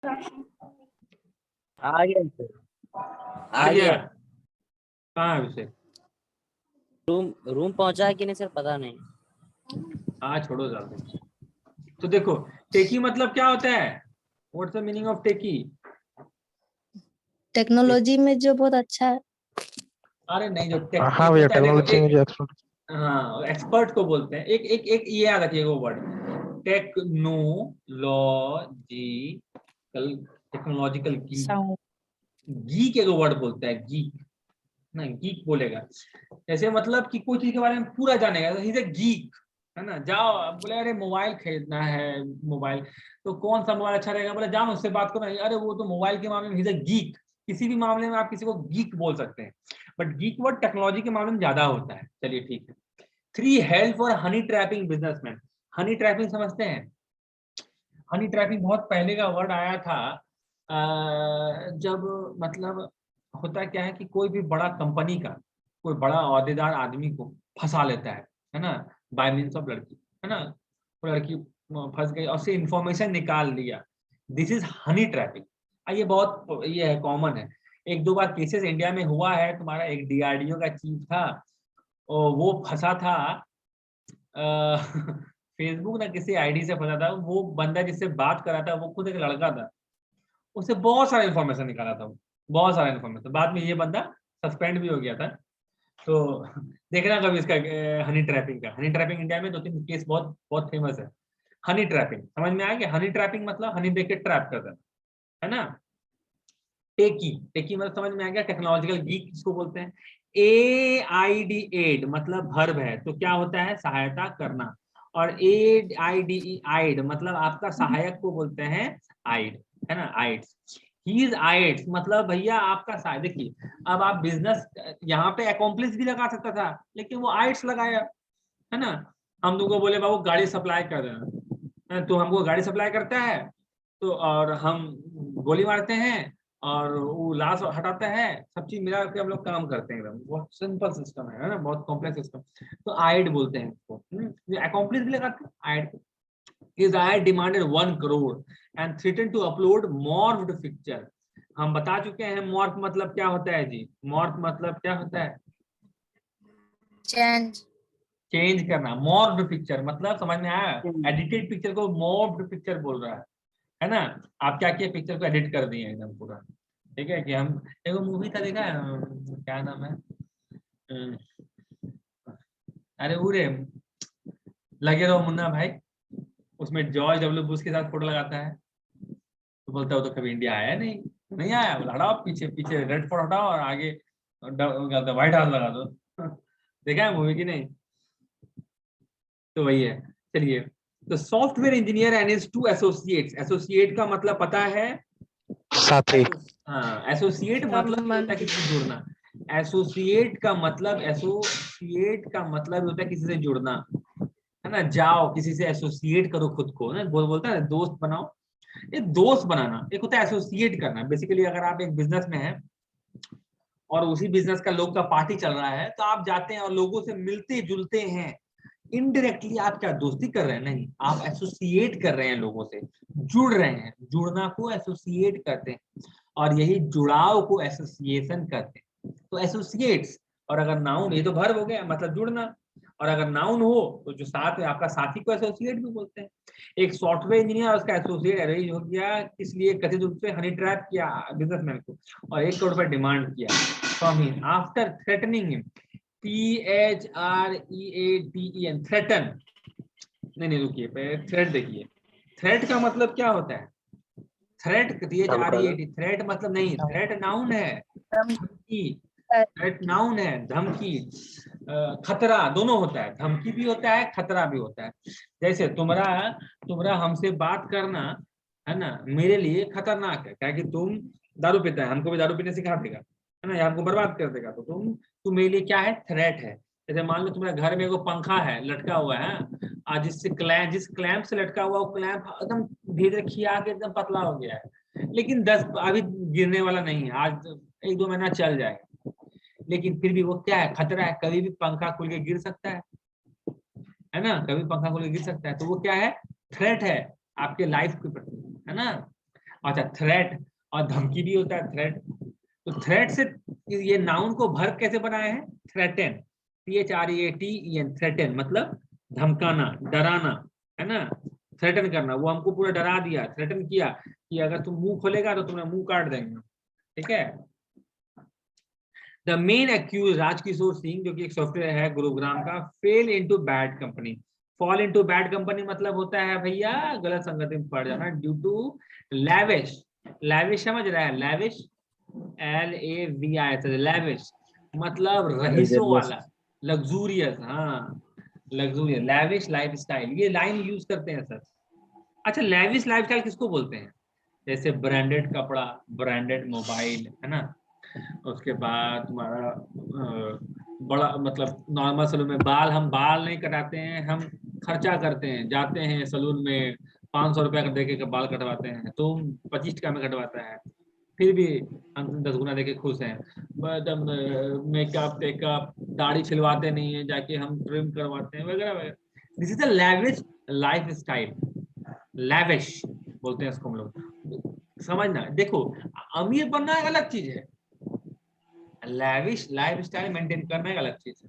आ गया सर, आ गया। कहाँ है अभिषेक? रूम पहुंचा है कि नहीं सर, पता नहीं। हाँ छोड़ो जल्दी। तो देखो, टेकी मतलब क्या होता है? What's the meaning of techie? Technology में जो बहुत अच्छा है। अरे नहीं, जो टेक हाँ एक भैया, होता है, देखो टेक्नोलॉजी में एक, जो एक्सपर्ट। हाँ एक्सपर्ट को बोलते हैं। एक एक एक ये याद रखिएगा वो word, technological, technological sound. Geek एक वर्ड बोलता है, गीक ना, गीक बोलेगा। ऐसे मतलब कि कोई चीज के बारे में पूरा जानेगा, ही इज अ गीक, है ना। जाओ अब बोले अरे मोबाइल खरीदना है, मोबाइल तो कौन सा मोबाइल अच्छा रहेगा, बोले जाओ उससे बात करो, अरे वो तो मोबाइल के मामले में ही इज अ गीक। किसी भी मामले में आप किसी को गीक बोल सकते हैं, बट गीक वर्ड टेक्नोलॉजी के मामले में ज्यादा होता है। चलिए ठीक है। 3 help for Honey trapping businessman. Honey trapping समझते हैं? हनी ट्रैपिंग बहुत पहले का वर्ड आया था। जब मतलब होता क्या है कि कोई भी बड़ा कंपनी का कोई बड़ा ओहदेदार आदमी को फंसा लेता है ना, बाय मीन्स ऑफ लड़की, है ना। वो लड़की फंस गई और उससे इंफॉर्मेशन निकाल लिया, दिस इज हनी ट्रैपिंग। ये बहुत ये है, कॉमन है। एक दो बार केसेस इंडिया में हुआ है। तुम्हारा एक डीआरडीओ का चीफ था और वो फंसा था फेसबुक ना किसी आईडी से फंसा था। वो बंदा जिससे बात कर रहा था वो खुद एक लड़का था, उससे बहुत सारा इन्फॉर्मेशन निकाला था, बहुत सारा इन्फॉर्मेशन। बाद में ये बंदा सस्पेंड भी हो गया था। तो देखना कभी इसका हनी ट्रैपिंग का। हनी ट्रैपिंग इंडिया में 2-3 केस बहुत बहुत फेमस है। हनी ट्रैपिंग समझ में आ गया? हनी ट्रैपिंग मतलब हनी देके ट्रैप कर देना, है ना। टेकी, टेकी मतलब समझ में आ गया? टेक्नोलॉजिकल गीक जिसको बोलते हैं। एआईडी एड मतलब वर्ब है, तो क्या होता है? सहायता करना। और एड आईडी आइड मतलब आपका सहायक को बोलते हैं आइड, है ना, आइड्स। ही इज आइड्स मतलब भैया आपका सहायक। देखिए अब आप बिजनेस यहाँ पे अकॉम्प्लिस भी लगा सकता था, लेकिन वो आइड्स लगाया, है ना। हम तुमको बोले बाबू गाड़ी सप्लाई कर देना, तो हमको गाड़ी सप्लाई करता है तो, और हम गोली मारते हैं और वो लाश हटाता है, सब चीज मिला के हम लोग काम करते हैं एकदम। बहुत सिंपल सिस्टम है ना, बहुत कॉम्प्लेक्स सिस्टम। तो आइड बोलते हैं इसको। अकॉम्प्लिस भी लगाते हैं आइड को। His aide demanded 1 crore and threatened to upload morphed picture। हम बता चुके हैं मॉर्फ मतलब क्या होता है जी। मॉर्फ मतलब क्या होता है? चेंज। चेंज करना। मॉर्फ्ड पिक्चर मतलब समझ में आया? एडिटेड पिक्चर को मॉर्फ्ड पिक्चर बोल रहा है ना। आप क्या किए, पिक्चर को एडिट कर दिए एकदम पूरा। ठीक है कि हम एक मूवी था देखा है, क्या नाम है, अरे उरे लगे रहो मुन्ना भाई, उसमें जॉर्ज डब्ल्यू बुश के साथ फोटो लगाता है, तो बोलता है वो तो कभी इंडिया आया नहीं, नहीं आया। हटाओ पीछे, पीछे रेड फोर्ट हटाओ और आगे व्हाइट हाउस लगा दो। देखा है मूवी की नहीं? तो वही है। चलिए, तो software engineer and his 2 associates. Associate का मतलब पता है? साथी। हाँ, एसोसिएट मतलब होता है किसी से जुड़ना। एसोसिएट का मतलब, एसोसिएट का मतलब होता है किसी से जुड़ना, है ना। जाओ किसी से एसोसिएट करो खुद को ना, बोलता है दोस्त बनाओ। ये दोस्त बनाना एक होता है, एसोसिएट करना। बेसिकली अगर आप एक बिजनेस में हैं और उसी बिजनेस का लोग का पार्टी चल रहा है, तो आप जाते हैं और लोगों से मिलते जुलते हैं। इनडायरेक्टली आप क्या दोस्ती कर रहे हैं? नहीं, आप एसोसिएट कर रहे हैं, लोगों से जुड़ रहे हैं। जुड़ना को एसोसिएट करते हैं और यही जुड़ाव को एसोसिएशन करते हैं। तो एसोसिएट्स, और अगर नाउन, ये तो वर्ब हो गया मतलब जुड़ना, और अगर नाउन हो तो जो साथ में आपका साथी को एसोसिएट भी बोलते हैं। एक सॉफ्टवेयर इंजीनियर और उसका एसोसिएट अरेंज हो गया, इसलिए कथित रूप से हनी ट्रैप किया बिजनेसमैन को और 1 करोड़ रुपए डिमांड किया from him after threatening him. THREATEN, threaten. नहीं रुकिए, थ्रेट देखिए। थ्रेट का मतलब क्या होता है? थ्रेट, THREAT, थ्रेट मतलब नहीं, थ्रेट नाउन है, धमकी। थ्रेट नाउन है, धमकी, खतरा दोनों होता है। धमकी भी होता है, खतरा भी होता है। जैसे तुम्हारा हमसे बात करना, है ना, मेरे लिए खतरनाक है, क्या कि तुम दारू पीता है, हमको भी दारू पीने सिखा देगा, है ना, या हमको बर्बाद कर देगा। तो तुम मेरे लिए क्या है? थ्रेट है। जैसे मान लो तुम्हारे घर में एगो पंखा है, लटका हुआ है, आज जिस क्लैंप से लटका हुआ, वो क्लैंप एकदम धीरे धीरे खिया के एकदम पतला हो गया है, लेकिन 10 अभी गिरने वाला नहीं है, आज 1-2 महीना चल जाएगा। लेकिन फिर भी वो क्या है? खतरा है, कभी भी पंखा खुल के गिर सकता है ना, कभी पंखा खुल के गिर सकता है। तो वो क्या है? थ्रेट है आपके लाइफ के प्रति, है ना। अच्छा, थ्रेट और धमकी भी होता है थ्रेट। तो थ्रेट से ये नाउन को वर्ब कैसे बनाया है? थ्रेटन, THREATEN, थ्रेटन मतलब धमकाना, डराना, है ना, थ्रेटन करना। वो हमको पूरा डरा दिया, थ्रेटन किया कि अगर तुम मुंह खोलेगा तो तुम्हें मुंह काट देंगे, ठीक है। The main accused Rajkishore Singh, जो कि एक सॉफ्टवेयर है गुरुग्राम का, fell into bad company. Fall into bad company मतलब होता है भैया गलत संगति में पड़ जाना, ड्यू टू लैविश। लैविश समझ रहा है? लैविश, LAVIS, लैविश मतलब रहीसों वाला, लग्जूरियस, हाँ लग्जूरियस, लैविश लाइफस्टाइल, ये लाइन यूज करते हैं सर। अच्छा, लैविश लाइफस्टाइल किसको बोलते हैं? जैसे ब्रांडेड कपड़ा, ब्रांडेड मोबाइल, है ना, उसके बाद तुम्हारा बड़ा मतलब नॉर्मल सलून में बाल, हम बाल नहीं कटाते हैं, हम खर्चा करते हैं, जाते हैं सलून में 500 रुपया दे के बाल कटवाते हैं, तो 25 टका में कटवाता है, फिर भी हम 10 गुना देके खुश हैं। मेकअप टेकअप, दाढ़ी छिलवाते नहीं है, जाके हम ट्रिम करवाते हैं वगैरह वगैरह। This is the lavish life style, lavish बोलते हैं इसको हम लोग। समझना, देखो अमीर बनना एक अलग चीज है, लैविश लाइफस्टाइल मेंटेन करना एक अलग चीज है।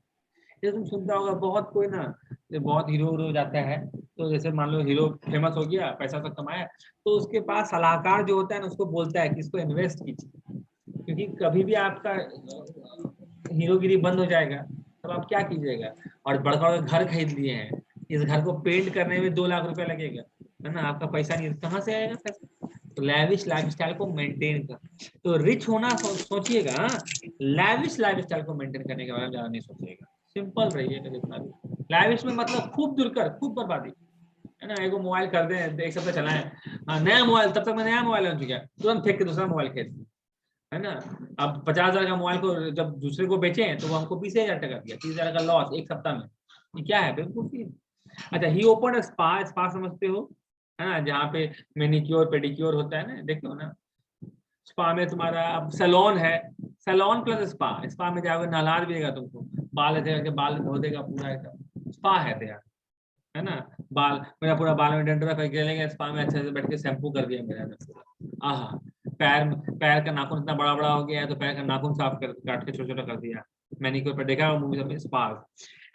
जैसे तुम सुनता होगा बहुत कोई ना, बहुत हीरो हीरो जाता है, तो जैसे मान लो हीरो फेमस हो गया, पैसा सब कमाया, तो उसके पास सलाहकार जो होता है ना, उसको बोलता है कि इसको इन्वेस्ट कीजिए, क्योंकि कभी भी आपका हीरोगिरी बंद हो जाएगा, तब आप क्या कीजिएगा। और बड़का घर खरीद लिए हैं, इस घर को पेंट करने में 2 लाख रुपया लगेगा, है ना, आपका पैसा नहीं, कहाँ से आएगा पैसा? तो लैविश लाइफस्टाइल को मेंटेन कर, तो रिच होना सोचिएगा, लैविश लाइफस्टाइल को मेंटेन करने के बारे में ज्यादा नहीं सोचिएगा, सिंपल रहिएगा जितना भी। लैविश में मतलब खूब दुरकर, खूब बर्बादी, है ना। एगो मोबाइल कर दे, एक सप्ताह चलाएं, हाँ नया मोबाइल, तब तक मैं नया मोबाइल लॉन्च किया, तुरंत फेंक के दूसरा मोबाइल खरीद लिया, है ना। अब 50,000 का मोबाइल को जब दूसरे को बेचे तो वो हमको 20,000 टका दिया, 30,000 का लॉस एक सप्ताह में, ये क्या है बेवकूफी। अच्छा, ही ओपन स्पा, स्पा समझते हो, है ना, जहाँ पे मैनिक्योर पेडिक्योर होता है ना, देखते हो ना। स्पा में तुम्हारा अब सैलून है, सैलून प्लस स्पा, स्पा में जाओगे नहला देगा तुमको, बाल ऐसे करके बाल धो देगा पूरा, एकदम स्पा है तैयार, है ना। बाल, मेरा पूरा बाल में डंडोरा करके लेंगे, स्पा में अच्छे से बैठ के शैम्पू कर दिया मेरा पूरा, आहा। पैर का नाखून इतना बड़ा बड़ा हो गया है, तो पैर का नाखून साफ कर काट के छोटा छोटा कर दिया, मैनिक्योर पर देखा मूवी में, स्पा।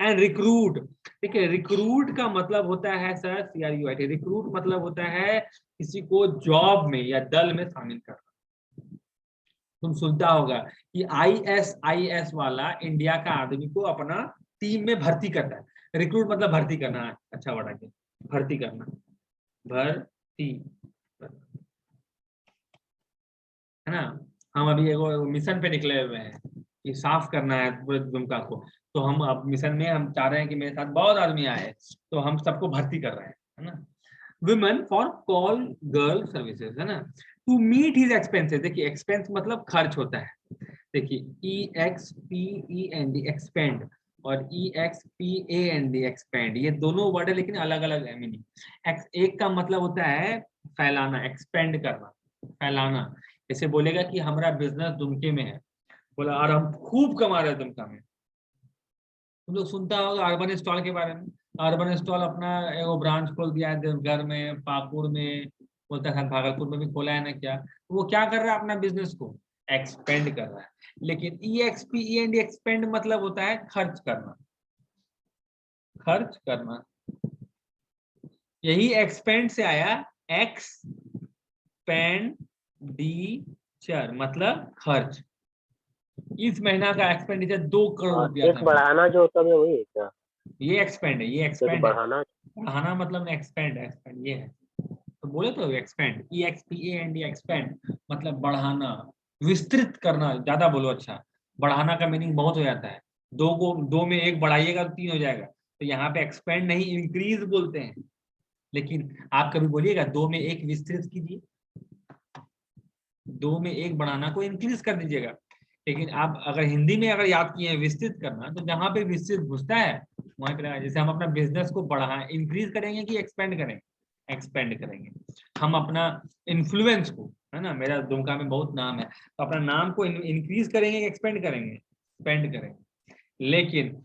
एंड रिक्रूट, ठीक है, रिक्रूट का मतलब होता है सर, CRUIT, रिक्रूट मतलब होता है किसी को जॉब में या दल में शामिल करना। तुम सुनता होगा कि ISIS वाला इंडिया का आदमी को अपना टीम में भर्ती करता है। रिक्रूट मतलब भर्ती करना है, अच्छा वर्ड है, भर्ती करना, भर्ती, है ना। हम अभी एगो मिशन पे निकले हुए हैं कि साफ करना है पूरे दुमका को, तो हम अब मिशन में हम चाह रहे हैं कि मेरे साथ बहुत आदमी आए, तो हम सबको भर्ती कर रहे हैं, है ना। Women for call girl services, है ना, टू मीट हिज एक्सपेंसेस। देखिए एक्सपेंस मतलब खर्च होता है, देखिए EXPEND एक्सपेंड और EXPAND एक्सपेंड, ये दोनों वर्ड है लेकिन अलग अलग है मीनिंग। एक का मतलब होता है फैलाना, एक्सपेंड करना, फैलाना। जैसे बोलेगा कि हमारा बिजनेस दुमके में है, बोला और हम खूब कमा रहे हैं दुमका में। तुम लोग सुनता होगा अर्बन स्टॉल के बारे में, अर्बन स्टॉल अपना एगो ब्रांच खोल दिया है देवघर में, पाकुड़ में, बोलता है भागलपुर में भी खोला है ना क्या, तो वो क्या कर रहा है, अपना बिजनेस को एक्सपेंड कर रहा है। लेकिन EXPEND एक्सपेंड मतलब होता है खर्च करना, खर्च करना। यही एक्सपेंड से आया, एक्सपेंडिचर मतलब खर्च। इस महीना का एक्सपेंडिचर 2 करोड़ रुपया एक था। बढ़ाना जो होता है वही है क्या? ये एक्सपेंड है, ये एक एक्सपेंड है, बढ़ाना। बढ़ाना मतलब एक्सपेंड, एक्सपेंड ये है, तो बोले तो एक्सपेंड, EXPAND एक्सपेंड मतलब बढ़ाना, विस्तृत करना, ज्यादा बोलो अच्छा। बढ़ाना का मीनिंग बहुत हो जाता है, 2 में 1 बढ़ाइएगा तो 3 हो जाएगा, तो यहाँ पे एक्सपेंड नहीं इंक्रीज बोलते हैं। लेकिन आप कभी बोलिएगा 2 में 1 विस्तृत कीजिए, 2 में 1 बढ़ाना को इंक्रीज कर दीजिएगा। लेकिन आप अगर हिंदी में अगर याद किए विस्तृत करना, तो जहां पे विस्तृत घुसता है वहां पे, जैसे हम अपना बिजनेस को बढ़ा इंक्रीज करेंगे कि एक्सपेंड करेंगे, एक्सपेंड करेंगे। हम अपना इन्फ्लुएंस को, है ना, मेरा दुमका में बहुत नाम है, तो अपना नाम को इंक्रीज करेंगे कि एक्सपेंड करेंगे, स्पेंड करेंगे। लेकिन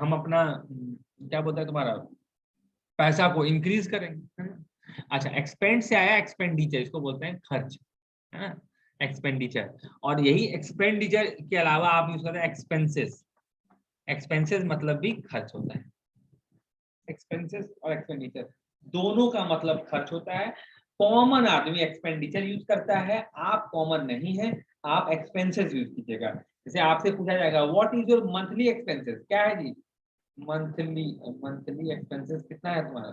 हम अपना क्या बोलता है तुम्हारा पैसा को इंक्रीज करेंगे, है ना। अच्छा, एक्सपेंड से आया एक्सपेंडिचर, इसको बोलते हैं खर्च, है ना, एक्सपेंडिचर। और यही एक्सपेंडिचर के अलावा आप यूज करते हैं एक्सपेंसेस। एक्सपेंसेस मतलब भी खर्च होता है। एक्सपेंसेस और एक्सपेंडिचर दोनों का मतलब खर्च होता है। कॉमन आदमी एक्सपेंडिचर यूज करता है, आप कॉमन नहीं है, आप एक्सपेंसेस यूज कीजिएगा। जैसे आपसे पूछा जाएगा what is your monthly expenses, क्या है जी मंथली, मंथली एक्सपेंसेस कितना है तुम्हारा,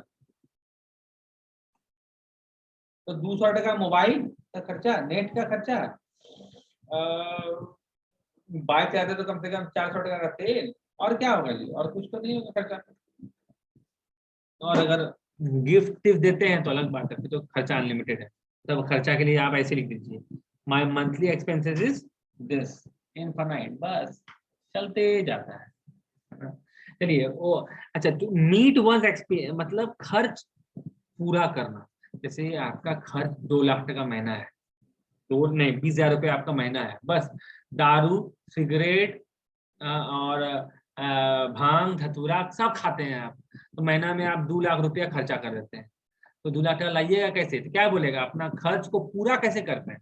तो 200 टका मोबाइल का खर्चा, नेट का खर्चा, बाइक चलाते तो कम से कम 400 टका का तेल, और क्या होगा जी, और कुछ तो नहीं होगा खर्चा। और अगर गिफ्ट देते हैं तो अलग बात है, फिर तो खर्चा अनलिमिटेड है। तब खर्चा के लिए आप ऐसे लिख दीजिए my monthly expenses is this, infinite, बस चलते जाता है। चलिए वो, अच्छा तो मीट वंस मतलब खर्च पूरा करना। जैसे आपका खर्च 2 लाख टका महीना है, तो नहीं 20,000 रुपये आपका महीना है, बस दारू सिगरेट और भांग धतूरा सब खाते हैं आप, तो महीना में आप 2 लाख रुपया खर्चा कर देते हैं। तो 2 लाख टका लाइएगा कैसे, तो क्या बोलेगा अपना खर्च को पूरा कैसे करते हैं,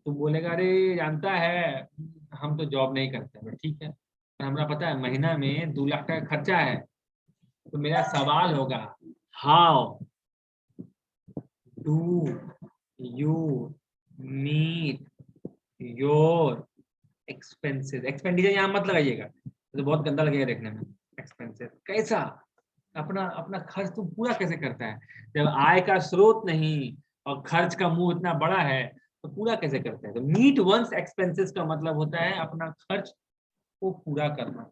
तो बोलेगा अरे जानता है हम तो जॉब नहीं करते। ठीक है, हमारा पता है महीना में 2 लाख टका खर्चा है, तो मेरा सवाल होगा how do you meet your expenses. Expenditure यहाँ मत लगाइएगा, तो बहुत गंदा लगेगा देखने में। एक्सपेंसेस कैसा, अपना अपना खर्च तुम पूरा कैसे करता है, जब आय का स्रोत नहीं और खर्च का मुंह इतना बड़ा है तो पूरा कैसे करता है। तो मीट वंस एक्सपेंसेस का मतलब होता है अपना खर्च को पूरा करना,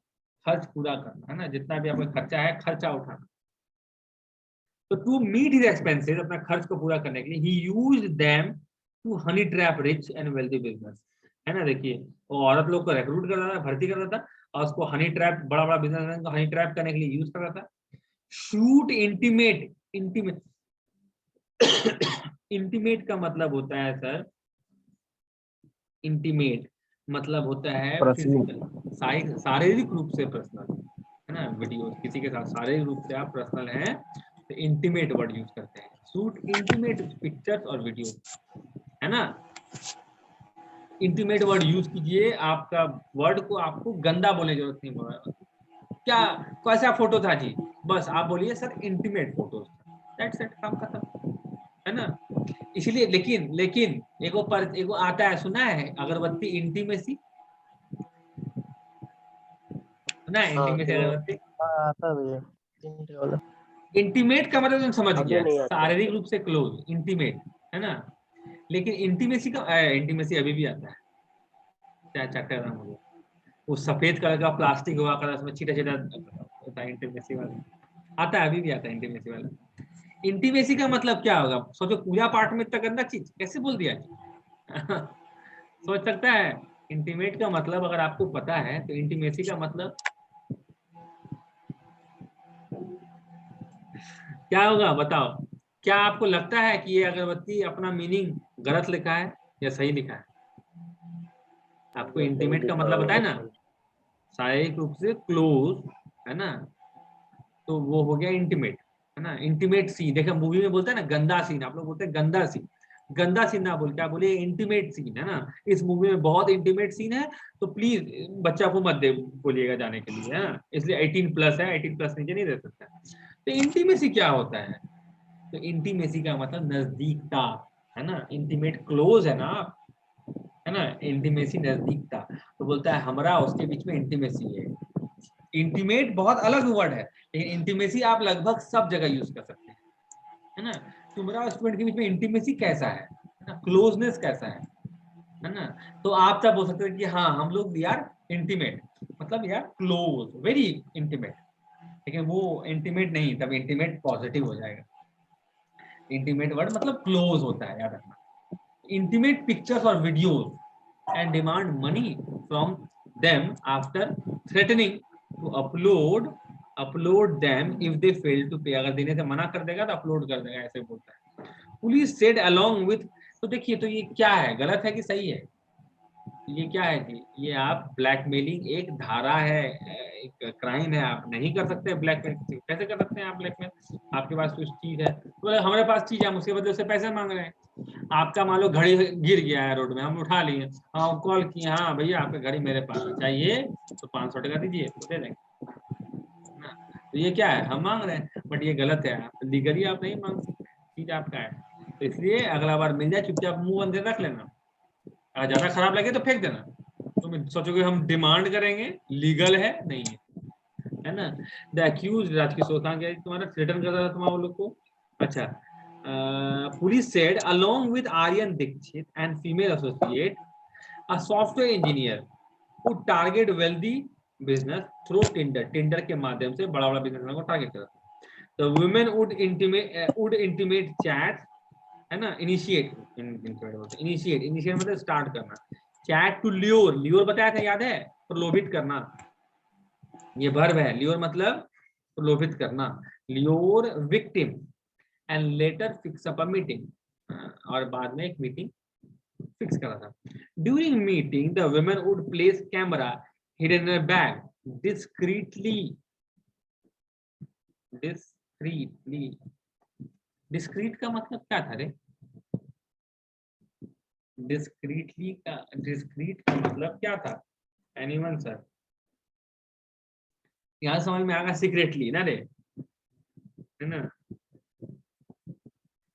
खर्च पूरा करना, है ना, जितना भी आपका खर्चा है खर्चा उठाना। तो टू मीट हिज एक्सपेंसेस, अपना खर्च को पूरा करने के लिए ही used them to honey trap rich and wealthy business, है ना। देखिए वो औरत लोग को रिक्रूट कर रहा था, भर्ती कर रहा था, और उसको हनी ट्रैप, बड़ा बड़ा बिजनेसमैन को हनी ट्रैप करने के लिए यूज कर रहा था। शूट इंटीमेट, इंटीमेट इंटीमेट का मतलब होता है सर, इंटीमेट मतलब होता है फिजिकल, शारीरिक रूप से पर्सनल, है ना। वीडियो किसी के साथ शारीरिक रूप से आप पर्सनल हैं तो इंटीमेट वर्ड यूज करते हैं। शूट इंटीमेट पिक्चर्स और वीडियो, है ना। इंटीमेट वर्ड यूज कीजिए, आपका वर्ड को आपको गंदा बोलने की जरूरत नहीं बोल रहा। क्या कैसा फोटो था जी, बस आप बोलिए sir intimate photos, that's it, काम खत्म, है ना। इसलिए लेकिन लेकिन एगो आता है, सुना है अगरबत्ती इंटीमेसी, सुना है इंटीमेसी अगरबत्ती। आता भैया इंटीमेट का मतलब तुम समझ अभी गया, नहीं आता। शारीरिक रूप से क्लोज, इंटीमेट, है ना। लेकिन इंटीमेसी का इंटीमेसी अभी भी आता है, क्या चक्कर हो गया, वो सफेद कलर का प्लास्टिक हुआ कर उसमें छीटा छीटा होता है, इंटीमेसी वाला आता है, अभी भी आता है इंटीमेसी वाला। इंटीमेसी का मतलब क्या होगा, सोचो पूजा पाठ में इतना गंदा चीज कैसे बोल दिया सोच सकता है। इंटीमेट का मतलब अगर आपको पता है तो इंटीमेसी का मतलब क्या होगा बताओ। क्या आपको लगता है कि ये अगरबत्ती अपना मीनिंग गलत लिखा है या सही लिखा है, आपको इंटीमेट का मतलब बताए ना, शारीरिक रूप से क्लोज, है ना, तो वो हो गया इंटीमेट, है ना। इंटीमेट सीन, देखो मूवी में बोलते हैं ना गंदा सीन, आप लोग बोलते हैं गंदा सीन, गंदा सीन ना बोल, क्या बोले इंटीमेट सीन, है ना। इस मूवी में बहुत इंटीमेट सीन है, तो प्लीज बच्चा को मत दे बोलिएगा जाने के लिए, है ना, इसलिए 18+ है, 18+ नीचे नहीं दे सकता। तो इंटीमेसी क्या होता है, तो इंटीमेसी का मतलब नजदीकता, है ना। इंटीमेट क्लोज है ना, है ना, इंटीमेसी नजदीकता, तो बोलता है हमरा उसके बीच में इंटीमेसी है। इंटीमेट बहुत अलग वर्ड है, लेकिन इंटीमेसी आप लगभग सब जगह यूज कर सकते हैं, है ना। तुम्हारा स्टूडेंट के बीच में इंटीमेसी कैसा है ना, क्लोजनेस कैसा है ना। तो आप तब बोल सकते हैं कि हाँ हम लोग यार इंटीमेट, मतलब यार क्लोज, वेरी इंटीमेट, लेकिन वो इंटीमेट नहीं, तब इंटीमेट पॉजिटिव हो जाएगा। इंटीमेट वर्ड मतलब क्लोज होता है, याद रखना। इंटीमेट पिक्चर्स और videos and demand money from them after threatening to upload them if they fail to pay. अगर देने से मना कर देगा तो अपलोड कर देगा, ऐसे बोलता है। पुलिस सेड अलोंग विथ, तो देखिए तो ये क्या है, गलत है कि सही है, ये क्या है कि ये आप ब्लैकमेलिंग एक धारा है, एक क्राइम है, आप नहीं कर सकते ब्लैकमेल। कैसे कर सकते हैं आप ब्लैकमेल? आपके पास कुछ चीज है, तो हमारे पास चीज है, हम उसके बदले से पैसे मांग रहे हैं। आपका मान लो घड़ी गिर गया है रोड में, हम उठा लिए, हाँ कॉल किए, हाँ भैया आपका घड़ी मेरे पास है, चाहिए तो 500 टका दीजिए, तो दे देंगे ना। तो ये क्या है, हम मांग रहे हैं, बट ये गलत है, लीगली आप नहीं मांग सकते, चीज आपका है। तो इसलिए अगला बार मिल जाए चुपचाप मुंह अंदर रख लेना, अगर ज्यादा खराब लगे तो फेंक देना। तुम सोचोगे हम डिमांड करेंगे, लीगल है नहीं है ना। द अक्यूज राजकीय सोता गया तुम्हारा थ्रेटन कर रहा था तुम्हारे लोग को। अच्छा, police said along with Aryan Dixit and female associate a software engineer who target wealthy business through Tinder के माध्यम से बड़ा बिजनेस को टारगेट करता। तो वुमेन would intimate chat, है ना, इनिशिएट मतलब स्टार्ट करना, चैट टू ल्योर बताया था, याद है, प्रलोभित करना, ये वर्ब है, ल्योर मतलब प्रलोभित करना, lure victim and later fix up a meeting, और बाद में एक मीटिंग फिक्स करा था। During meeting the women would place camera hidden in a bag discreetly discreet का मतलब क्या था रे? डिस्क्रीट का मतलब क्या था? एनीवन सर, यहाँ समझ में आएगा, सीक्रेटली ना रे, है ना।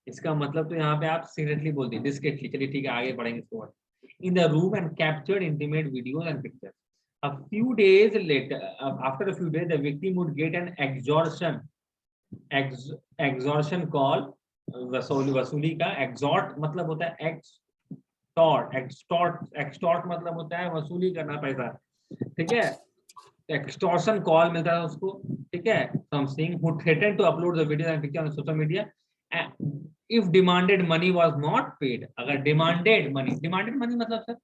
इसका मतलब तो यहाँ पे आप सीक्रेटली बोल दिए, डिस्क्रीटली। चलिए ठीक है, आगे बढ़ेंगे इसको। In the room and captured intimate videos and pictures. A few days later, after a few days, the victim would get an extortion call, वसूली का। extort मतलब होता है extort मतलब होता है वसूली करना पैसा, ठीक है। extortion call मिलता है उसको, ठीक है। so I'm saying who threatened to upload the video and picture on social media if demanded money was not paid। अगर demanded money मतलब सर,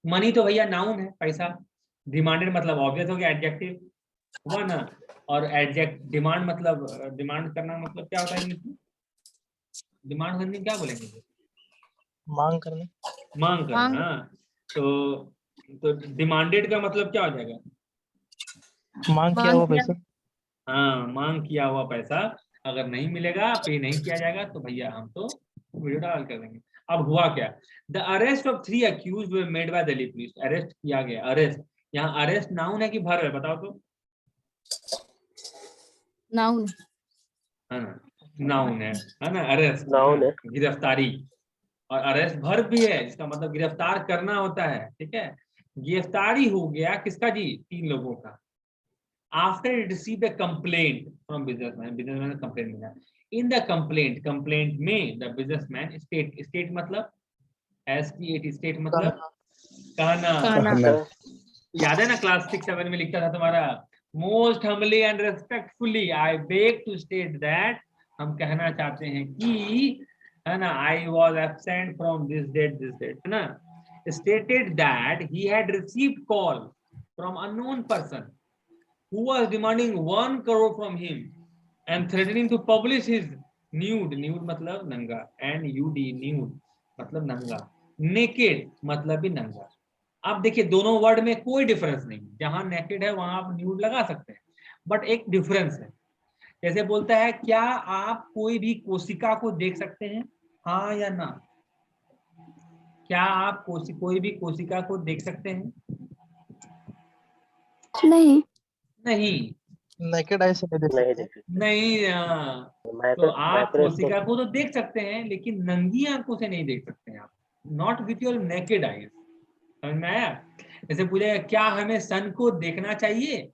मनी तो भैया नाउन है, पैसा। डिमांडेड मतलब ऑब्वियस हो गया, एडजेक्टिव हुआ ना। और एडजेक्ट डिमांड मतलब डिमांड करना मतलब क्या होता है इंग्लिश में? डिमांड करने क्या बोलेंगे? मांग करना। मांग करना। तो डिमांडेड का मतलब क्या हो जाएगा? मांग किया हुआ पैसा। हाँ, मांग किया हुआ पैसा। अगर नहीं मिलेगा, पे नहीं किया जाएगा, तो भैया हम तो वीडियो डाल कर देंगे। अब हुआ क्या? The arrest of 3 accused were made by Delhi police. Arrest किया गया। अरेस्ट, यहाँ अरेस्ट नाउन है कि वर्ब है, बताओ तो। नाउन है ना, नाउन है ना। अरेस्ट नाउन है। गिरफ्तारी, और अरेस्ट वर्ब भी है, इसका मतलब गिरफ्तार करना होता है, ठीक है। गिरफ्तारी हो गया किसका जी? 3 लोगों का। After it received a complaint from businessman ने complaint मिला। In the complaint में the businessman state मतलब state मतलब कहना। याद है ना, क्लास 6-7 में लिखता था तुम्हारा, most humbly and respectfully I beg to state that, हम कहना चाहते हैं कि, है ना, I was absent from this date, है ना। Stated that he had received call from unknown person who was demanding 1 crore from him and threatening to publish his nude मतलब नंगा, and nude मतलब नंगा, naked मतलब भी नंगा। अब देखिए दोनों वर्ड में कोई डिफरेंस नहीं, जहां नेकेड है वहां आप न्यूड लगा सकते हैं, बट एक डिफरेंस है। जैसे बोलता है, क्या आप कोई भी कोशिका को देख सकते हैं, हाँ या ना? क्या आप कोई भी कोशिका को देख सकते हैं? नहीं नहीं, नेकेड आई से नहीं देख सकते। नहीं। तो आप कोशिका को तो देख सकते हैं, लेकिन नंगी आंखों से नहीं देख सकते हैं आप, not with your naked eyes. समझ में आया? जैसे पूछेगा, क्या हमें सन को देखना चाहिए?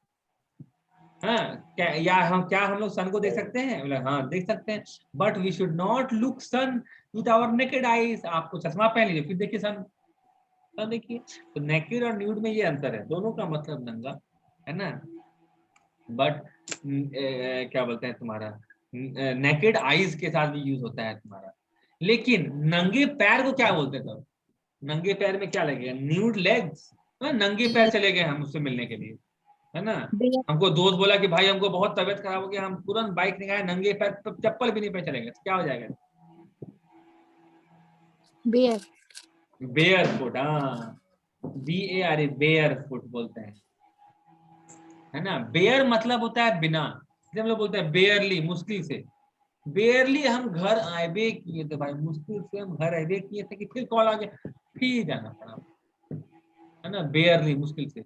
हाँ, क्या हम लोग सन को देख सकते हैं? बोले हाँ देख सकते हैं, but we should not look sun with our naked eyes. आपको चश्मा पहन लीजिए फिर देखिए सन, तब देखिए। तो नेकेड और न्यूड में ये अंतर है, दोनों का मतलब नंगा, है ना। बट क्या बोलते हैं तुम्हारा, नेकेड आईज के साथ भी यूज होता है तुम्हारा। लेकिन नंगे पैर को क्या बोलते हैं? तब नंगे पैर में क्या लगेगा? Nude legs. नंगे पैर चले गए हम उससे मिलने के लिए, है ना। हमको दोस्त बोला कि भाई हमको बहुत तबीयत खराब हो गया, हम तुरंत बाइक निकाले, नंगे पैर, चप्पल भी नहीं पे चलेंगे, क्या हो जाएगा? Beer bare foot. हाँ, BARE, बेयर फुट बोलते हैं, है ना। बेयर मतलब होता है बिना, जैसे हम लोग बोलते हैं बेयरली, मुश्किल से। बेयरली हम घर आए किए थे भाई, मुश्किल से हम घर आए किए थे कि फिर कॉल आ गया, फिर जाना पड़ा, है ना। बेयरली, मुश्किल से।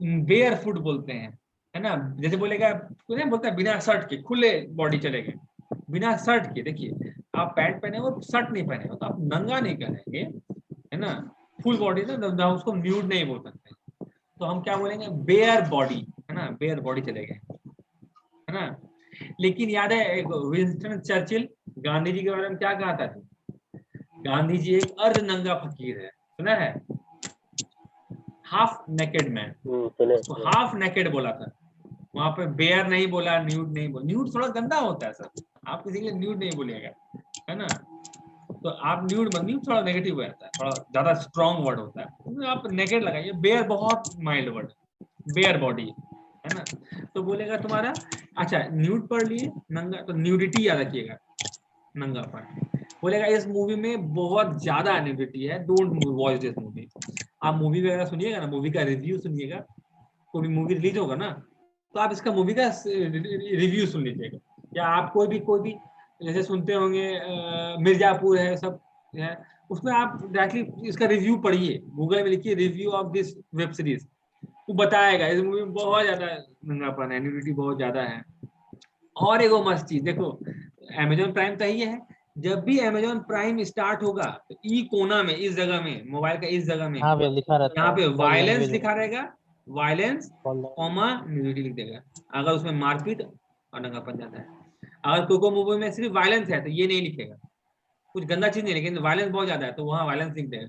बेयर फुट बोलते हैं, है ना। जैसे बोलेगा, कुछ नहीं बोलता, बिना शर्ट के खुले बॉडी चले गए, बिना शर्ट के। देखिए आप पैंट पहने हो, शर्ट नहीं पहने हो, तो आप नंगा नहीं करेंगे, है ना। फुल बॉडी ना उसको न्यूड नहीं बोल सकते, तो हम क्या बोलेंगे, बेयर बॉडी, है ना, बेयर बॉडी चले गए, है ना। लेकिन याद है एक विंस्टन चर्चिल, गांधी जी के बारे में क्या कहा था? गांधी जी एक अर्ध नंगा फकीर है, सुना है, हाफ नेकेड मैन, उसको हाफ नेकेड बोला था। वहां पे बेयर नहीं बोला, न्यूड नहीं बोला। न्यूड थोड़ा गंदा होता है सर, आप किसी के लिए न्यूड नहीं बोलिएगा, है ना। तो आप न्यूड मत, न्यूड थोड़ा नेगेटिव हो जाता है, थोड़ा ज्यादा स्ट्रॉन्ग वर्ड होता है, तो आप नेकेड लगाइए। बेयर बहुत माइल्ड वर्ड, बेयर बॉडी, है ना। तो बोलेगा तुम्हारा, अच्छा न्यूड पढ़ लिए, नंगा, तो न्यूडिटी याद रखिएगा, नंगापन। बोलेगा इस मूवी में बहुत ज्यादा न्यूडिटी है, डोंट वॉच दिस मूवी। आप मूवी वगैरह सुनिएगा ना, मूवी का रिव्यू सुनिएगा, कोई मूवी रिलीज होगा ना, तो आप इसका मूवी का रिव्यू सुन लीजिएगा। या आप कोई भी जैसे सुनते होंगे मिर्जापुर है सब है, उसमें आप डायरेक्टली इसका रिव्यू पढ़िए, गूगल में लिखिए review of this web series, वो बताएगा इस मूवी में बहुत ज्यादा नंगापन है, न्यूडिटी बहुत ज्यादा है। और एक वो मस्त चीज देखो, अमेजोन प्राइम का ही है, जब भी अमेजोन प्राइम स्टार्ट होगा तो ई कोना में, इस जगह में, मोबाइल का इस जगह में, हाँ भैया लिखा रहता यहाँ है पे ऑल वायलेंस लैंग्वेज लिखा रहेगा, violence all language. Comma nudity लिख देगा, अगर उसमें मारपीट और नंगापन जाता है। अगर कोको मूवी में सिर्फ वायलेंस है तो ये नहीं लिखेगा, कुछ गंदा चीज नहीं, लेकिन वायलेंस बहुत ज्यादा है तो वहाँ वायलेंस लिख देगा,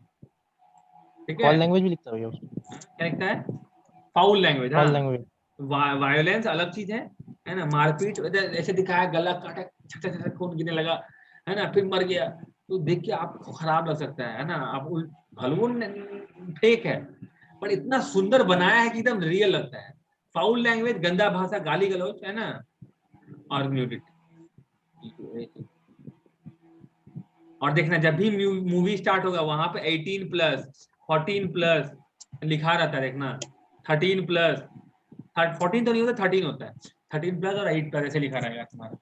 ठीक है। ऑल लैंग्वेज भी लिखता है भैया उसमें, क्या लिखता है? फाउल लैंग्वेज, हाँ। All language. वायोलेंस अलग चीज है ना। मारपीट ऐसे दिखाया, गला काटा, छट छट छट खून गिरने लगा, है ना, फिर मर गया, तो देख के आपको खराब लग सकता है ना। आप भलून फेक है, पर इतना सुंदर बनाया है कि एकदम रियल लगता है। फाउल लैंग्वेज, गंदा भाषा, गाली गलौज, है ना, और न्यूडिटी। और देखना जब भी मूवी स्टार्ट होगा वहां पे 18+, 14+ लिखा रहता है, देखना 13+, 14 तो नहीं होता, 13 होता है, 13+ और 8+ ऐसे लिखा रहेगा तुम्हारा,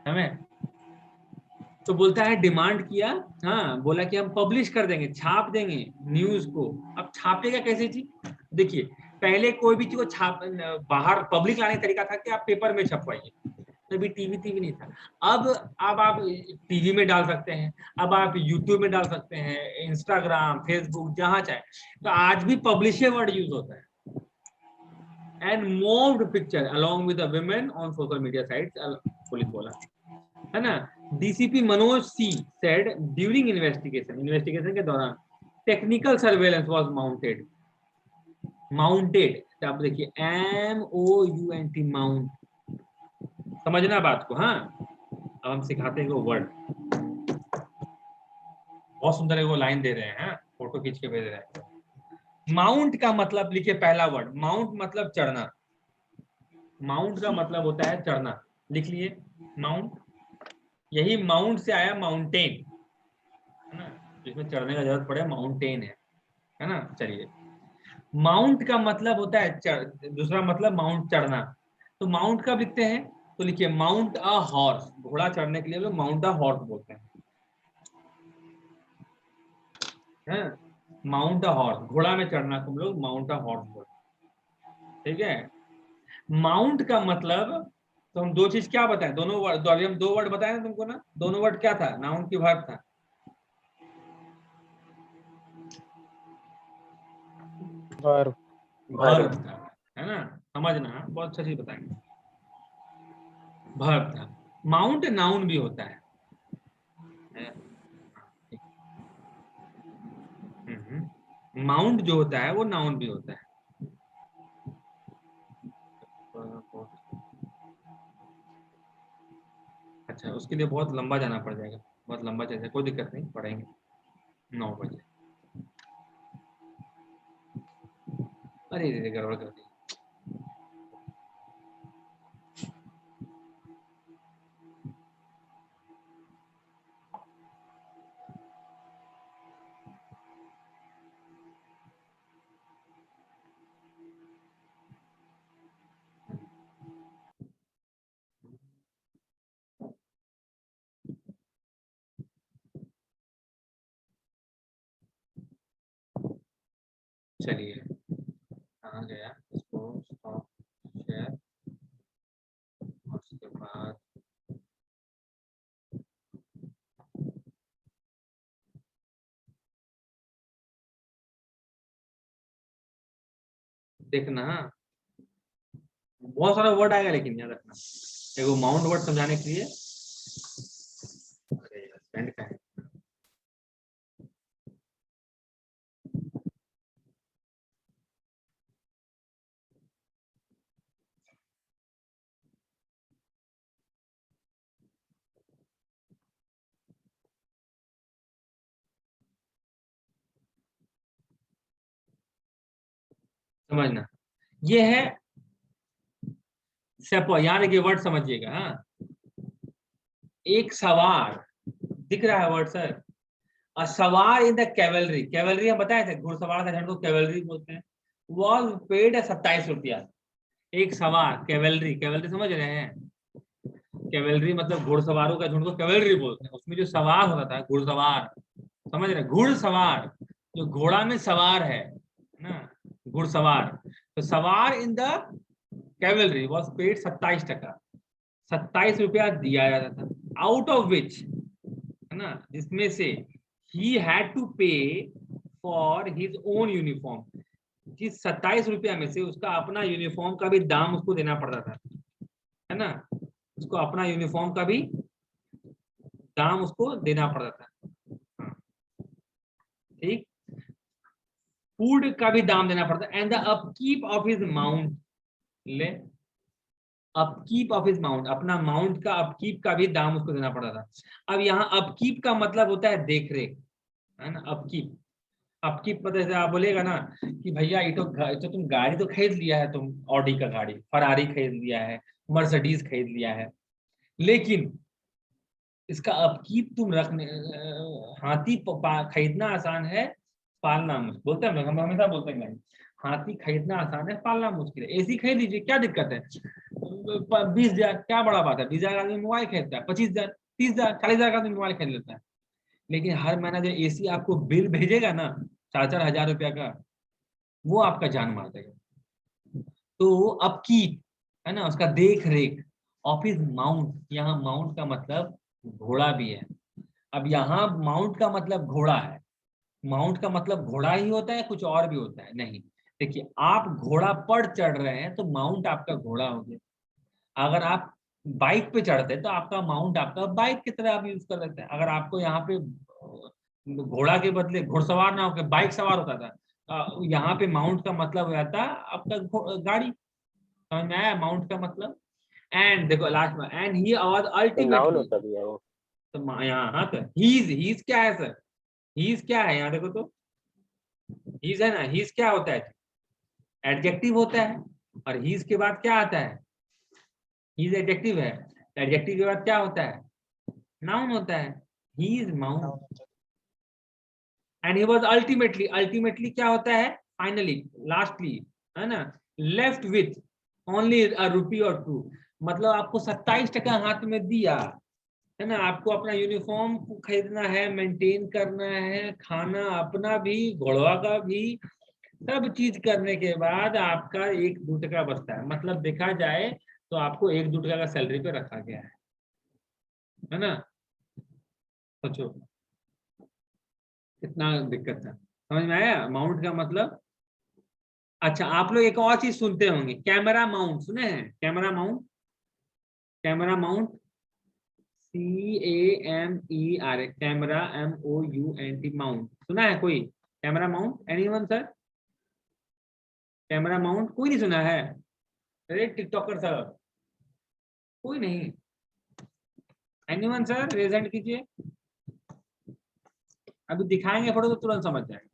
हमें। तो बोलता है डिमांड किया, हाँ, बोला कि हम पब्लिश कर देंगे, छाप देंगे न्यूज को। अब छापेगा कैसे जी? देखिए पहले कोई भी चीज को छाप, बाहर पब्लिक लाने का तरीका था कि आप पेपर में छपवाइए, तभी टीवी नहीं था। अब आप टीवी में डाल सकते हैं, अब आप यूट्यूब में डाल सकते हैं, इंस्टाग्राम, फेसबुक, जहां चाहे। तो आज भी पब्लिश वर्ड यूज होता है। And moved picture along with the women on social media sites, police बोला, है ना। DCP Manoj she said during investigation के दौरान टेक्निकल सर्वेलेंस वाज माउंटेड। अब देखिए MOUNT, माउंट, समझना बात को, हाँ। अब हम सिखाते हैं वो वर्ड, बहुत सुंदर है, वो लाइन दे रहे हैं, फोटो खींच के भेज रहे हैं। माउंट का मतलब लिखिए, पहला वर्ड माउंट मतलब चढ़ना, माउंट का मतलब होता है चढ़ना, लिख लिए माउंट। यही माउंट से आया माउंटेन, है ना, जिसमें चढ़ने का जरूरत पड़े माउंटेन है ना। चलिए, माउंट का मतलब होता है दूसरा मतलब माउंट चढ़ना। तो माउंट कब लिखते हैं? तो लिखिए माउंट अ हॉर्स, घोड़ा चढ़ने के लिए लोग माउंट अ हॉर्स बोलते हैं, माउंट अ हॉर्स, घोड़ा में चढ़ना तुम लोग माउंट अ हॉर्स बोलते हैं, ठीक है। माउंट का मतलब, तो हम दो चीज क्या बताएं, दोनों वर्ड, अभी हम दो वर्ड बताए ना तुमको ना, दोनों वर्ड क्या था, नाउन की वर्ब था। वर्ब। वर्ब था, है ना, समझना, बहुत अच्छा चीज बताएंगे। वर्ब था। माउंट नाउन भी होता है। माउंट जो होता है वो नाउन भी होता है। अच्छा, उसके लिए बहुत लंबा जाना पड़ जाएगा, बहुत लंबा चल जाएगा, कोई दिक्कत नहीं, पढ़ेंगे 9 बजे। अरे गड़बड़ कर दी। चलिए कहाँ गया, इसको स्टॉप शेयर, उसके बाद देखना, बहुत सारा वर्ड आएगा लेकिन याद रखना, देखो माउंट वर्ड समझाने के लिए। अरे यार पेंट का है, समझना ये है सेपो, यहाँ देखिए वर्ड समझिएगा। हाँ, एक सवार, दिख रहा है वर्ड सर, अ सवार इन द कैवलरी, कैवलरी हम बताए थे घुड़सवार का झंड को कैवलरी बोलते हैं, वॉज पेड 27 रुपया। एक सवार, कैवलरी, कैवलरी समझ रहे हैं, कैवलरी मतलब घुड़सवारों का झुंड को कैवलरी बोलते हैं, उसमें जो सवार होता था घुड़सवार, समझ रहे, घुड़सवार जो घोड़ा में सवार है ना, घुड़सवार, तो सवार in the cavalry was paid 27 टका, 27 रुपया दिया जाता था, आउट ऑफ विच, है ना, जिसमें से ही हैड टू पे फॉर हिज ओन यूनिफॉर्म, जिस 27 रुपया में से उसका अपना यूनिफॉर्म का भी दाम उसको देना पड़ता था, है ना, उसको अपना यूनिफॉर्म का भी दाम उसको देना पड़ता था, ठीक, फूड का भी दाम देना पड़ता, and the upkeep of his mount, ले अपकीप ऑफ हिज माउंट, अपना माउंट का अपकीप का भी दाम उसको देना पड़ता था। अब यहाँ अपकीप का मतलब होता है देख रेख, है ना, अपकीप, अपकीप मतलब जैसे आप बोलेगा ना कि भैया ये तो तुम गाड़ी तो खरीद लिया है, तुम ऑडी का गाड़ी, फरारी खरीद लिया है, मर्सिडीज खरीद लिया है, लेकिन इसका अपकीप तुम रखने, हाथी खरीदना आसान है, पालना मुश्किल, बोलते हैं हम हमेशा बोलते हैं, हाथी खरीदना आसान है, पालना मुश्किल है। एसी खरीद लीजिए, क्या दिक्कत है, 20,000 क्या बड़ा बात है, 20,000 आदमी मोबाइल खरीदता है, 25,000, 30,000, 40,000 का आदमी मोबाइल खरीद लेता है, लेकिन हर महीना जो एसी आपको बिल भेजेगा ना 4-4 हजार रुपया का, वो आपका जान मार देगा। तो अपकीप, है ना, उसका देख रेख, ऑफिस माउंट, यहाँ माउंट का मतलब घोड़ा भी है। अब यहाँ माउंट का मतलब घोड़ा है, माउंट का मतलब घोड़ा ही होता है, कुछ और भी होता है? नहीं, देखिए आप घोड़ा पर चढ़ रहे हैं तो माउंट आपका घोड़ा हो गया, अगर आप बाइक पे चढ़ते हैं तो आपका माउंट आपका बाइक की तरह आप यूज कर लेते हैं। अगर आपको यहाँ पे घोड़ा के बदले घुड़सवार ना होकर बाइक सवार होता था, यहाँ पे माउंट का मतलब हो जाता आपका गाड़ी, समझ में आया माउंट का मतलब। एंड देखो लास्ट में, and he was noun ultimately, होता भी है वो। तो यहाँ हाँ, तो हीज क्या है सर, हीज क्या है यहाँ देखो तो, हीज है ना, हीज क्या होता है, एडजेक्टिव होता है, और हीज के बाद क्या आता है, हीज एडजेक्टिव है, एडजेक्टिव के बाद क्या होता है, नाउन होता है, he is mount. And he was ultimately, ultimately क्या होता है, फाइनली, लास्टली, है ना, लेफ्ट विथ ओनली अ रुपी और टू, मतलब आपको 27 टका हाथ में दिया, है ना, आपको अपना यूनिफॉर्म खरीदना है, मेंटेन करना है, खाना अपना भी, घोड़वा का भी, सब चीज करने के बाद आपका 1-2 टका बचता है, मतलब देखा जाए तो आपको 1-2 टका का सैलरी पे रखा गया है ना, सोचो कितना दिक्कत था, समझ में आया माउंट का मतलब। अच्छा आप लोग एक और चीज सुनते होंगे, कैमरा माउंट, सुने हैं camera mount, camera mount, CAMERA, camera MOUNT, mount, सुना है कोई, camera mount, anyone sir, camera mount कोई नहीं सुना है, अरे टिकटॉकर सर कोई नहीं, एनीवन सर रेज हैंड कीजिए, अभी दिखाएंगे फोटो तो तुरंत समझ जाएगा।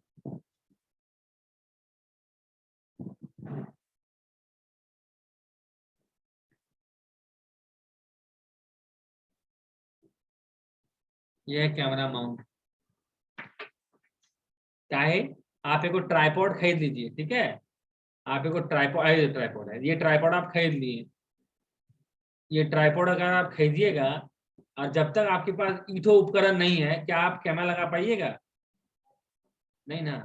यह है कैमरा माउंट, चाहे आप एक ट्राइपॉड खरीद लीजिए, ठीक है, आप एक ट्राइपॉड है, ये ट्राइपॉड आप खरीद लिए, ये ट्राइपॉड अगर आप खरीदिएगा और जब तक आपके पास ईठो उपकरण नहीं है, क्या आप कैमरा लगा पाइएगा, नहीं ना,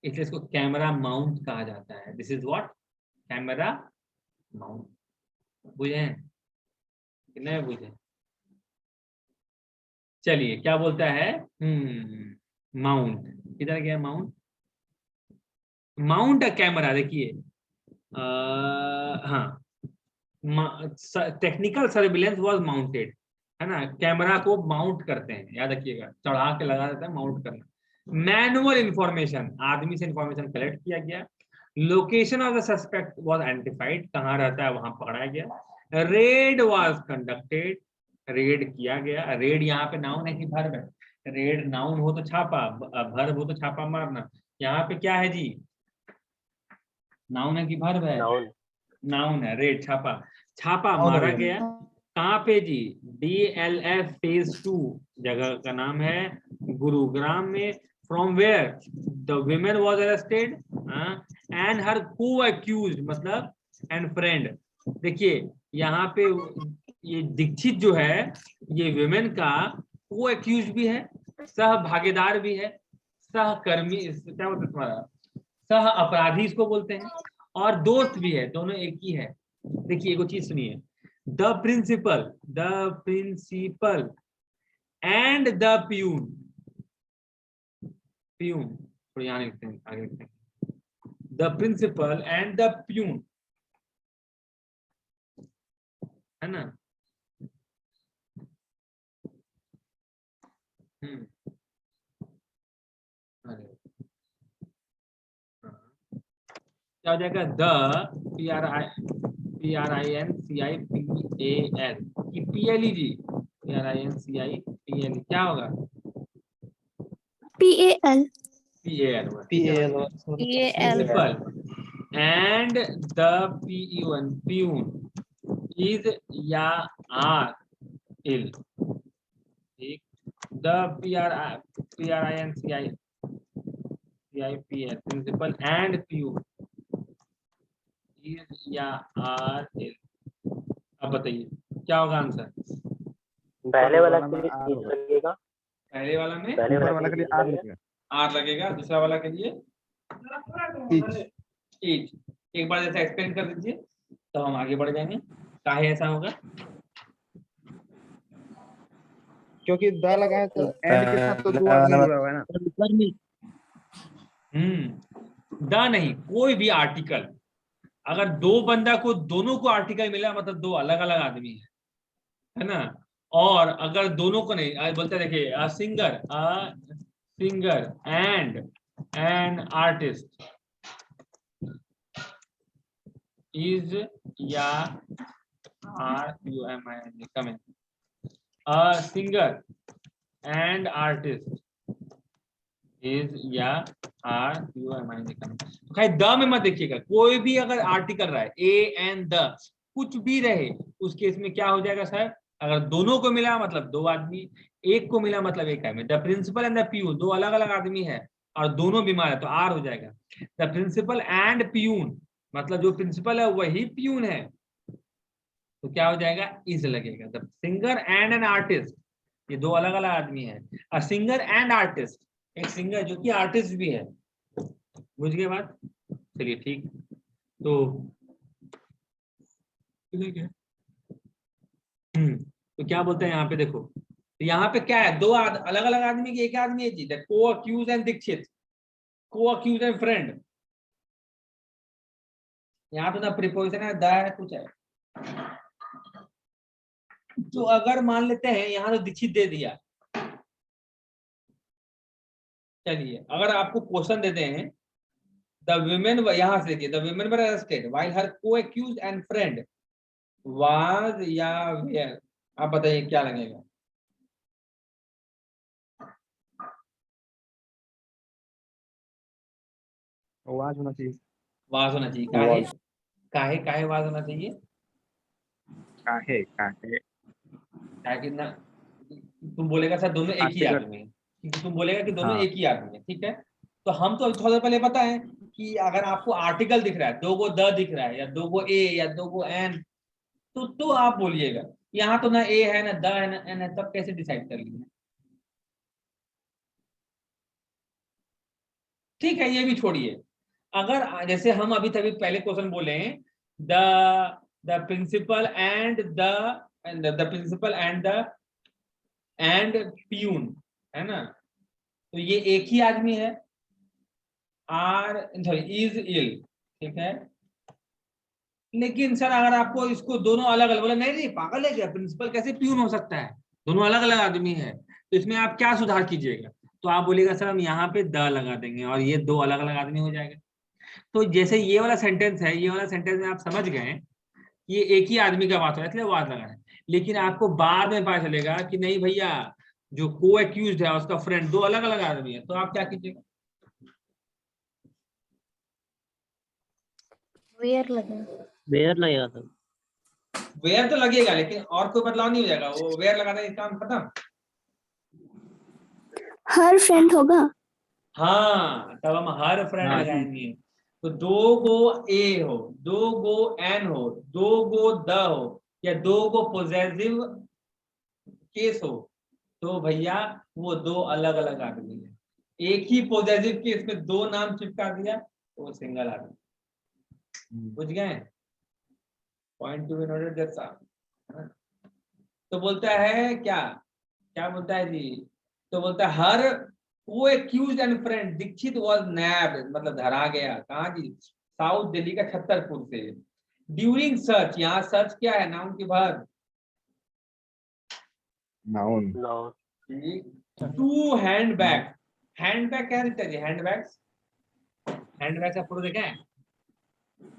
इसलिए इसको कैमरा माउंट कहा जाता है। This is what, camera mount. बुझे कि नहीं बुझे? चलिए क्या बोलता है, माउंट किधर गया माउंट, माउंट अ कैमरा। देखिए हाँ, टेक्निकल सर्विलेंस वाज माउंटेड, है ना, कैमरा को माउंट करते हैं, याद रखिएगा, चढ़ा के लगा देता है, माउंट करना। मैनुअल इंफॉर्मेशन, आदमी से इंफॉर्मेशन कलेक्ट किया गया। Location of the suspect was identified, कहाँ रहता है वहां पकड़ा गया। रेड वाज कंडक्टेड, रेड किया गया। रेड यहाँ पे नाउन है कि वर्ब है? रेड नाउन हो तो छापा, वर्ब हो तो छापा मारना। यहाँ पे क्या है जी, नाउन है कि वर्ब है? नाउन नाउन है। रेड छापा, छापा नाउन है मारा भैया। गया। कहाँ पे जी? DLF फेज 2 जगह का नाम है, गुरुग्राम में। From where the women was arrested and her co-accused, मतलब एंड फ्रेंड। देखिए यहाँ पे ये दीक्षित जो है, ये विमेन का को अक्यूज भी है, सह भागीदार भी है, सहकर्मी, क्या बोलते हैं तुम्हारा, सह अपराधी इसको बोलते हैं, और दोस्त भी है, दोनों एक ही है। देखिए एगो चीज सुनिए, the principal and the peon, peon थोड़ी यहाँ लिखते हैं, आगे लिखते हैं, the principal and the peon, है ना। अरे हाँ। क्या हो जाएगा, द PRINCIPAL की PLE जी, PRINCIPLE क्या होगा, PAL PAL PAL PAL principal and the PUN is या आर इल, ठीक। The PRINCIPAL principal and PUN is या आर इल। अब बताइए क्या होगा आंसर? पहले वाला के लिए इज लगेगा, पहले वाला में ऊपर वाला के लिए आर लगेगा। आर लगेगा, दूसरा वाला के लिए इज। एक बार जैसा एक्सप्लेन कर दीजिए तो हम आगे बढ़ जाएंगे। काहे ऐसा होगा? क्योंकि द लगा है तो एंड के साथ तो दो आदमी जुड़ा हुआ है ना। ऊपर में द नहीं, कोई भी आर्टिकल, अगर दो बंदा को दोनों को आर्टिकल मिला मतलब दो अलग अलग आदमी है ना। और अगर दोनों को नहीं बोलते, देखिए a singer and an artist is या RUMING coming, a singer and artist is या RUMING coming। तो खाली द में मत देखिएगा, कोई भी अगर आर्टिकल रहा है ए एंड द कुछ भी रहे उस केस में क्या हो जाएगा सर, अगर दोनों को मिला मतलब दो आदमी, एक को मिला मतलब एक आदमी। The principal and the peon दो अलग अलग आदमी है और दोनों बीमार है तो आर हो जाएगा। द प्रिंसिपल एंड प्यून मतलब जो प्रिंसिपल है वही प्यून है तो क्या हो जाएगा, इज लगेगा। The singer and an artist, ये दो अलग अलग आदमी है। अ सिंगर एंड आर्टिस्ट, एक सिंगर जो कि आर्टिस्ट भी है। बुझ गए बात? चलिए ठीक। तो तो क्या बोलते हैं यहाँ पे, देखो तो यहाँ पे क्या है, दो अलग अलग आदमी की एक आदमी है जी, द को अक्यूज एंड दीक्षित, को अक्यूज एंड फ्रेंड। यहाँ तो ना प्रीपोजिशन है, द है, कुछ है। तो अगर मान लेते हैं यहाँ तो दीक्षित दे दिया, चलिए अगर आपको क्वेश्चन देते हैं द विमेन, यहां से देखिए, the women were arrested while her co-accused and friend was या वेयर, आप बताइए क्या लगेगा? आवाज होना चाहिए। वाज होना चाहिए। काहे काहे काहे वाज होना चाहिए? काहे काहे काहे कि ना, तुम बोलेगा सर दोनों एक ही आर्टिकल आदमी है, क्योंकि तुम बोलेगा कि दोनों हाँ एक ही आदमी है, ठीक है। तो हम तो थोड़ा देर पहले पता है कि अगर आपको आर्टिकल दिख रहा है, दो को द दिख रहा है या दो को ए या दो को एन, तो आप बोलिएगा। यहाँ तो ना ए है ना द है ना एन है, तब कैसे डिसाइड कर लिए? ठीक है, ये भी छोड़िए। अगर जैसे हम अभी तभी पहले क्वेश्चन बोले the principal and the principal and peon, है ना, तो ये एक ही आदमी है, इज इल, ठीक है। लेकिन सर अगर आपको इसको दोनों अलग अलग बोला, नहीं पागल है क्या, प्रिंसिपल कैसे प्यून हो सकता है, दोनों अलग अलग आदमी है, तो इसमें आप क्या सुधार कीजिएगा? तो आप बोलिएगा सर हम यहाँ पे द लगा देंगे और ये दो अलग अलग आदमी हो जाएगा। तो जैसे ये वाला सेंटेंस है, ये वाला सेंटेंस में आप समझ गए ये एक ही आदमी का बात हो रहा है, इसलिए वो बात लगा है। लेकिन आपको बाद में पता चलेगा कि नहीं भैया, जो को एक्यूज्ड है उसका फ्रेंड दो अलग अलग आदमी है, तो आप क्या कीजिएगा? वेयर लगा। वेयर लगेगा सर। वेयर तो लगेगा, लेकिन और कोई बदलाव नहीं हो जाएगा, वो वेयर लगाने का काम खत्म। हर फ्रेंड होगा। हाँ, तब हम हर फ्रेंड लगाएंगे। तो दो गो ए हो, दो गो एन हो, दो गो द हो, या दो गो पोजेसिव केस हो, तो भैया वो दो अलग अलग आदमी है। एक ही पॉजिटिव केस में दो नाम चिपका दिया तो वो सिंगल आदमी। बुझ गए? Point to be noted that's all. तो बोलता है क्या क्या बोलता है जी? तो बोलता है हर वो accused and friend Dikshit was nabbed, मतलब धरा गया। कहाँ जी? साउथ दिल्ली का छतरपुर से। ड्यूरिंग सर्च, यहाँ सर्च क्या है? नाउन की verb. Noun. Two handbag. Handbag क्या दिखता है जी? हैंडबैग्स, हैंडबैग का फोटो देखा है?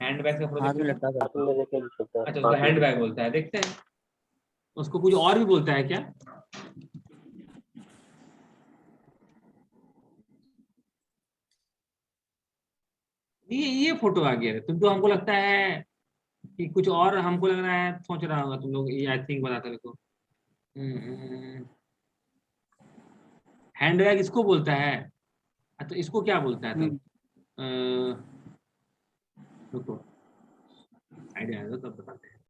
हैंडबैग का फोटो हाथ में देखा है? लटका कर। अच्छा, उसको हैंडबैग बोलता है। देखते हैं उसको कुछ और भी बोलता है क्या? ये फोटो आ गया। तुम तो हमको लगता है कि कुछ और, हमको लग रहा है सोच रहा होगा तुम लोग। ये आई थिंक बताते देखो। हैंडबैग इसको बोलता है। तो इसको क्या बोलता है तब? रुको, आइडिया है तब बताते हैं।